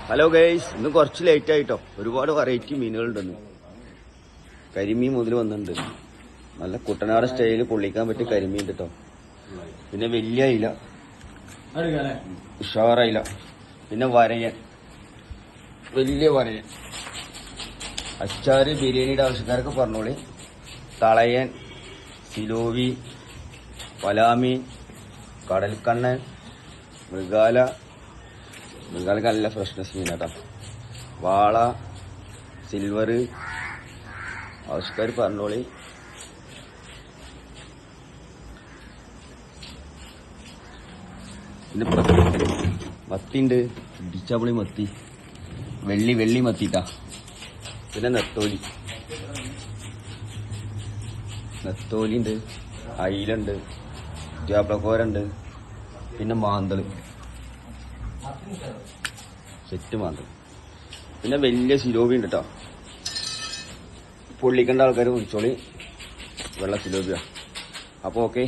Hello guys, ഇന്ന് കുറച്ച് late ആയിട്ടോ. ഒരുപാട് വെറൈറ്റി മീനുകളുണ്ടെന്ന്. കരിമീൻ മുതൽ വന്നിട്ടുണ്ട്. നല്ല കുട്ടനാട് സ്റ്റൈലിൽ പൊള്ളിക്കാൻ പറ്റിയ കരിമീൻ കേട്ടോ. പിന്നെ വലിയ ഇല, ഉഷാറയില, പിന്നെ വരയൻ, വലിയ വരയൻ. അച്ചാറ് ബിരിയാണിയുടെ ആവശ്യക്കാരൊക്കെ പറഞ്ഞോളി. തളയൻ, സിലോവി, വലാമീൻ, കടൽക്കണ്ണൻ, മൃഗാലക്ക് നല്ല ഫ്രഷ്നെസ് മീനാട്ടോ. വാള, സിൽവർ ആവശ്യക്കാർ പറഞ്ഞോളി. പിന്നെ മത്തിണ്ട്, ഇടിച്ചാപ്പൊളി മത്തി, വെള്ളി മത്തിട്ടാ. പിന്നെ നെത്തോലി ഉണ്ട്, അയിലുണ്ട്, ജാപ്ലക്കോരുണ്ട്, പിന്നെ മാന്തള്, സെറ്റ് മാന്തൾ, പിന്നെ വലിയ സിലോബി ഉണ്ട് കേട്ടോ. പൊള്ളിക്കേണ്ട ആൾക്കാർ വിളിച്ചോളി. വെള്ള സിലോബിയാ. അപ്പോൾ ഓക്കെ.